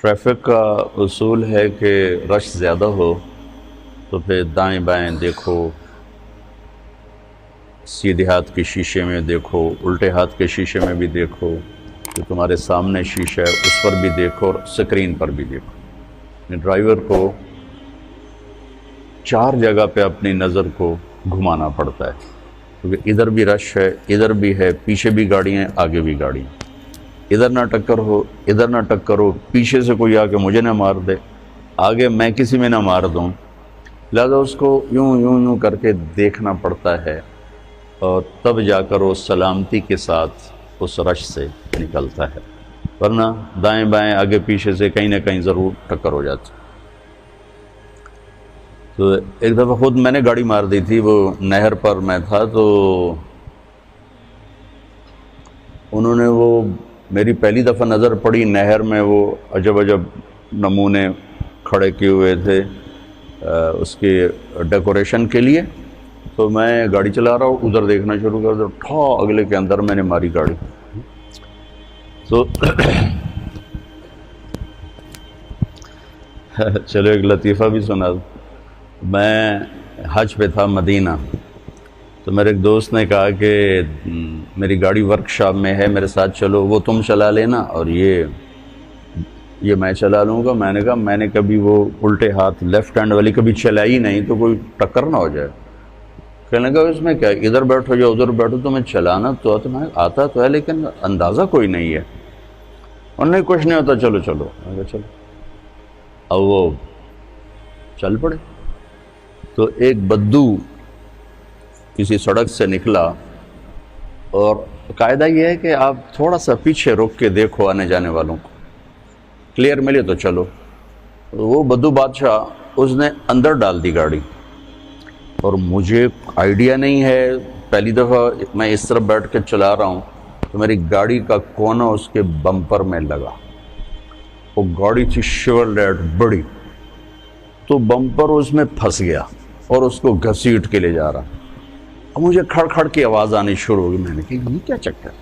Traffic کا اصول ہے کہ رش زیادہ ہو تو پھر دائیں بائیں دیکھو، سیدھے ہاتھ کے شیشے میں دیکھو، الٹے ہاتھ کے شیشے میں بھی دیکھو، جو تمہارے سامنے شیشہ ہے اس پر بھی دیکھو اور سکرین پر بھی دیکھو۔ ڈرائیور کو 4 جگہ پہ اپنی نظر کو گھمانا پڑتا ہے، کیونکہ ادھر بھی رش ہے، ادھر بھی ہے، پیچھے بھی گاڑیاں ہیں، آگے بھی گاڑیاں ہیں۔ ادھر نہ ٹکر ہو، ادھر نہ ٹکر ہو، پیچھے سے کوئی آ کے مجھے نہ مار دے، آگے میں کسی میں نہ مار دوں، لہذا اس کو یوں یوں یوں کر کے دیکھنا پڑتا ہے، اور تب جا کر وہ سلامتی کے ساتھ اس رش سے نکلتا ہے، ورنہ دائیں بائیں آگے پیچھے سے کہیں نہ کہیں ضرور ٹکر ہو جاتی۔ تو ایک دفعہ خود میں نے گاڑی مار دی تھی، وہ نہر پر میں تھا، تو انہوں نے وہ میری پہلی دفعہ نظر پڑی نہر میں، وہ عجب عجب نمونے کھڑے کیے ہوئے تھے اس کی ڈیکوریشن کے لیے، تو میں گاڑی چلا رہا ہوں، ادھر دیکھنا شروع کر دیا، ٹھا اگلے کے اندر میں نے ماری گاڑی۔ تو چلو ایک لطیفہ بھی سنا دوں۔ میں حج پہ تھا مدینہ، تو میرے ایک دوست نے کہا کہ میری گاڑی ورک شاپ میں ہے، میرے ساتھ چلو، وہ تم چلا لینا اور یہ میں چلا لوں گا۔ میں نے کہا میں نے کبھی وہ الٹے ہاتھ لیفٹ ہینڈ والی کبھی چلائی نہیں، تو کوئی ٹکر نہ ہو جائے۔ کہنے لگا اس میں کیا، ادھر بیٹھو یا ادھر بیٹھو، تمہیں چلانا تو آتا تو ہے لیکن اندازہ کوئی نہیں ہے۔ اور نہیں کچھ نہیں ہوتا، چلو چلو۔ میں کہا چلو، اب وہ چل پڑے۔ تو ایک بدو کسی سڑک سے نکلا، اور قاعدہ یہ ہے کہ آپ تھوڑا سا پیچھے رک کے دیکھو آنے جانے والوں کو، کلیئر ملے تو چلو۔ وہ بدو بادشاہ اس نے اندر ڈال دی گاڑی، اور مجھے آئیڈیا نہیں ہے، پہلی دفعہ میں اس طرف بیٹھ کے چلا رہا ہوں، تو میری گاڑی کا کونا اس کے بمپر میں لگا۔ وہ گاڑی تھی شیورلیٹ بڑی، تو بمپر اس میں پھنس گیا اور اس کو گھسیٹ کے لے جا رہا۔ اب مجھے کھڑ کھڑ کی آواز آنی شروع ہوگی۔ میں نے کہا یہ کیا چکر ہے،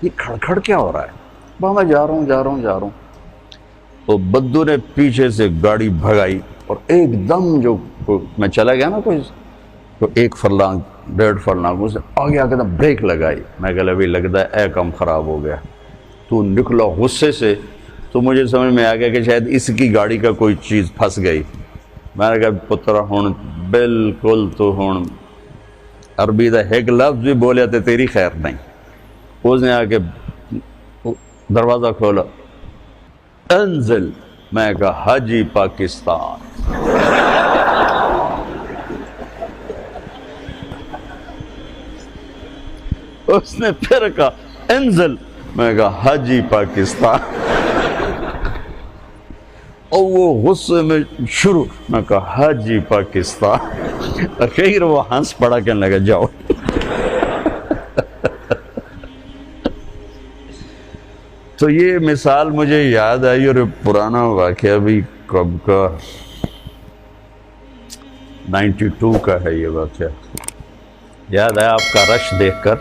یہ کھڑ کھڑ کیا ہو رہا ہے؟ میں جا رہا ہوں۔ تو بدو نے پیچھے سے گاڑی بھگائی، اور ایک دم جو میں چلا گیا نا کوئی تو 1 فرلانگ 1.5 فرلانگ اسے آگے آ کے بریک لگائی۔ میں کہا ابھی لگتا ہے کام خراب ہو گیا۔ تو نکلا غصے سے، تو مجھے سمجھ میں آ گیا کہ شاید اس کی گاڑی کا کوئی چیز پھنس گئی۔ میں نے کہا پتر ہون بالکل تو ہون عربی دا ایک لفظ بھی بولیا تو تیری خیر نہیں۔ اس نے آ کے دروازہ کھولا، انزل۔ میں کہا حاجی پاکستان۔ اس نے پھر کہا انزل۔ میں کہا حاجی پاکستان۔ اور وہ غصے میں شروع، میں کہا حاجی پاکستان۔ اخیر وہ ہنس پڑا، کہنے لگا جاؤ۔ تو یہ مثال مجھے یاد آئی، اور پرانا واقعہ بھی کب کا 92 کا ہے یہ واقعہ۔ یاد آیا آپ کا رش دیکھ کر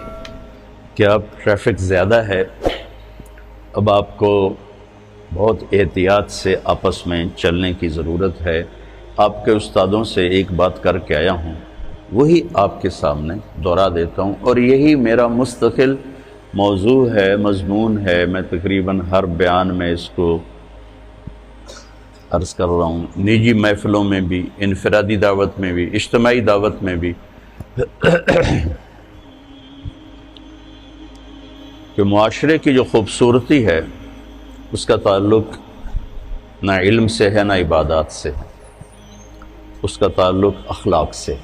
کہ اب ٹریفک زیادہ ہے، اب آپ کو بہت احتیاط سے آپس میں چلنے کی ضرورت ہے۔ آپ کے استادوں سے ایک بات کر کے آیا ہوں، وہی آپ کے سامنے دہرا دیتا ہوں، اور یہی میرا مستقل موضوع ہے، مضمون ہے۔ میں تقریباً ہر بیان میں اس کو عرض کر رہا ہوں، نجی محفلوں میں بھی، انفرادی دعوت میں بھی، اجتماعی دعوت میں بھی، کہ معاشرے کی جو خوبصورتی ہے اس کا تعلق نہ علم سے ہے نہ عبادات سے، اس کا تعلق اخلاق سے۔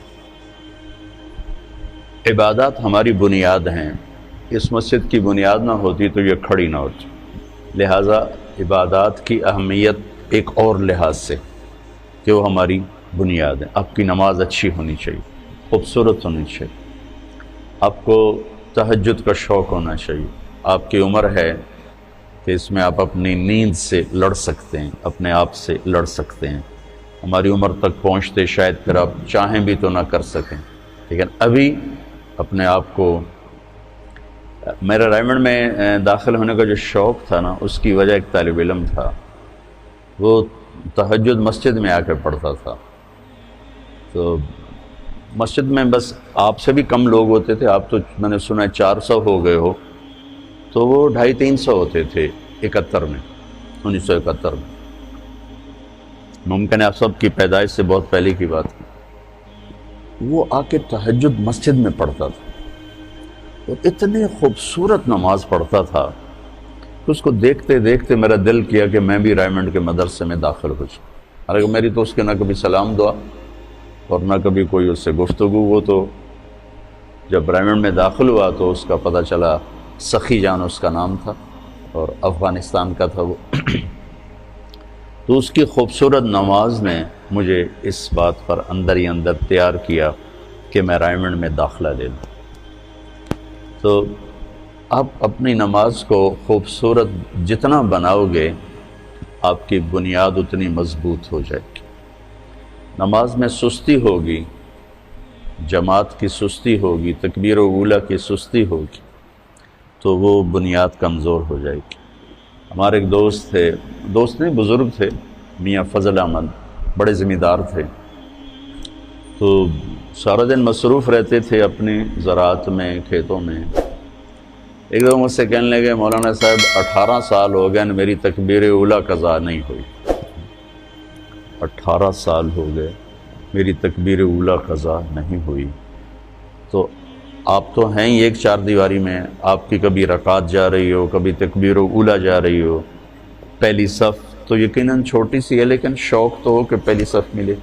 عبادات ہماری بنیاد ہیں، اس مسجد کی بنیاد نہ ہوتی تو یہ کھڑی نہ ہوتی، لہٰذا عبادات کی اہمیت ایک اور لحاظ سے کہ وہ ہماری بنیاد ہے۔ آپ کی نماز اچھی ہونی چاہیے، خوبصورت ہونی چاہیے، آپ کو تہجد کا شوق ہونا چاہیے، آپ کی عمر ہے کہ اس میں آپ اپنی نیند سے لڑ سکتے ہیں، اپنے آپ سے لڑ سکتے ہیں۔ ہماری عمر تک پہنچتے شاید پھر آپ چاہیں بھی تو نہ کر سکیں، لیکن ابھی اپنے آپ کو، میرا رائمنڈ میں داخل ہونے کا جو شوق تھا نا، اس کی وجہ ایک طالب علم تھا، وہ تہجد مسجد میں آ کے پڑھتا تھا. تو مسجد میں بس آپ سے بھی کم لوگ ہوتے تھے. آپ تو میں نے سنا 400 ہو گئے ہو، تو وہ 250-300 ہوتے تھے 1971 میں. ممکن ہے آپ سب کی پیدائش سے بہت پہلے کی بات ہے. وہ آ کے تہجد مسجد میں پڑھتا تھا اور اتنی خوبصورت نماز پڑھتا تھا کہ اس کو دیکھتے دیکھتے میرا دل کیا کہ میں بھی رائمنڈ کے مدرسے میں داخل ہو جاؤں. حالانکہ میری تو اس کے نہ کبھی سلام دعا اور نہ کبھی کوئی اس سے گفتگو. وہ تو جب رائمنڈ میں داخل ہوا تو اس کا پتہ چلا، سخی جان اس کا نام تھا اور افغانستان کا تھا وہ. تو اس کی خوبصورت نماز نے مجھے اس بات پر اندر ہی اندر تیار کیا کہ میں رائمنڈ میں داخلہ لے لوں. تو آپ اپنی نماز کو خوبصورت جتنا بناؤ گے آپ کی بنیاد اتنی مضبوط ہو جائے گی. نماز میں سستی ہوگی، جماعت کی سستی ہوگی، تکبیر اولیٰ کی سستی ہوگی تو وہ بنیاد کمزور ہو جائے گی. ہمارے ایک دوست تھے، دوست نہیں بزرگ تھے، میاں فضل احمد، بڑے ذمہ دار تھے. تو سارا دن مصروف رہتے تھے اپنی زراعت میں، کھیتوں میں. ایک دفعہ مجھ سے کہنے لگے، مولانا صاحب 18 سال ہو گئے میری تکبیر اولیٰ قضا نہیں ہوئی. 18 سال ہو گئے میری تکبیر اولیٰ قضا نہیں ہوئی. تو آپ تو ہیں ہی ایک چار دیواری میں، آپ کی کبھی رکعت جا رہی ہو، کبھی تکبیر اولیٰ جا رہی ہو. پہلی صف تو یقیناً چھوٹی سی ہے لیکن شوق تو ہو کہ پہلی صف ملے.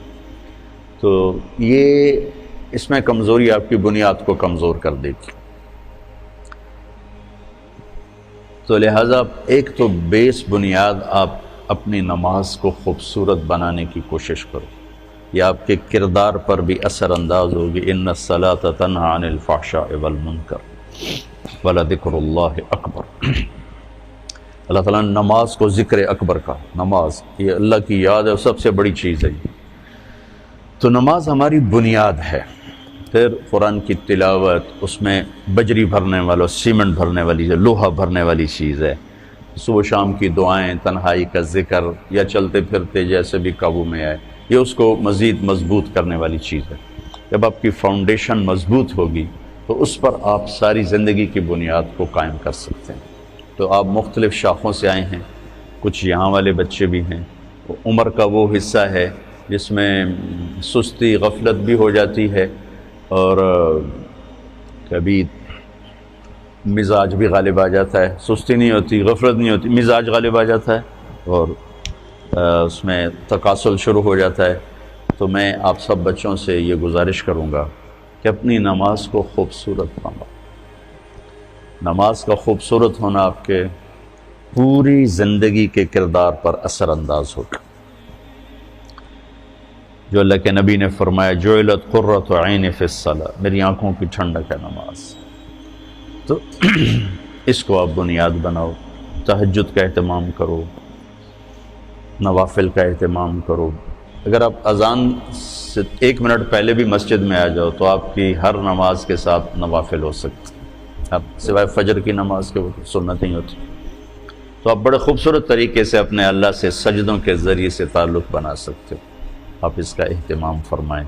تو یہ اس میں کمزوری آپ کی بنیاد کو کمزور کر دے گی. تو لہٰذا ایک تو بیس بنیاد آپ اپنی نماز کو خوبصورت بنانے کی کوشش کرو. یہ آپ کے کردار پر بھی اثر انداز ہوگی. ان الصلاۃ تنہی عن الفحشاء والمنکر ولذکر اللہ اکبر. اللہ تعالیٰ نے نماز کو ذکر اکبر کا، نماز یہ اللہ کی یاد ہے، سب سے بڑی چیز ہے. تو نماز ہماری بنیاد ہے. پھر قرآن کی تلاوت، اس میں بجری بھرنے والا، سیمنٹ بھرنے والی، لوہا بھرنے والی چیز ہے. صبح شام کی دعائیں، تنہائی کا ذکر یا چلتے پھرتے جیسے بھی قابو میں آئے، یہ اس کو مزید مضبوط کرنے والی چیز ہے. جب آپ کی فاؤنڈیشن مضبوط ہوگی تو اس پر آپ ساری زندگی کی بنیاد کو قائم کر سکتے ہیں. تو آپ مختلف شاخوں سے آئے ہیں، کچھ یہاں والے بچے بھی ہیں. عمر کا وہ حصہ ہے جس میں سستی، غفلت بھی ہو جاتی ہے اور کبھی مزاج بھی غالب آ جاتا ہے. سستی نہیں ہوتی، غفلت نہیں ہوتی، مزاج غالب آ جاتا ہے اور اس میں تکاسل شروع ہو جاتا ہے. تو میں آپ سب بچوں سے یہ گزارش کروں گا کہ اپنی نماز کو خوبصورت بناؤ. نماز کا خوبصورت ہونا آپ کے پوری زندگی کے کردار پر اثر انداز ہوگا. جو اللہ کے نبی نے فرمایا، جعلت قرۃ عین فی الصلاۃ، میری آنکھوں کی ٹھنڈک ہے نماز. تو اس کو آپ بنیاد بناؤ. تہجد کا اہتمام کرو، نوافل کا اہتمام کرو. اگر آپ اذان سے 1 منٹ پہلے بھی مسجد میں آ جاؤ تو آپ کی ہر نماز کے ساتھ نوافل ہو سکتے. اب سوائے فجر کی نماز کے وہ سنت نہیں ہوتی. تو آپ بڑے خوبصورت طریقے سے اپنے اللہ سے سجدوں کے ذریعے سے تعلق بنا سکتے ہو. آپ اس کا اہتمام فرمائیں.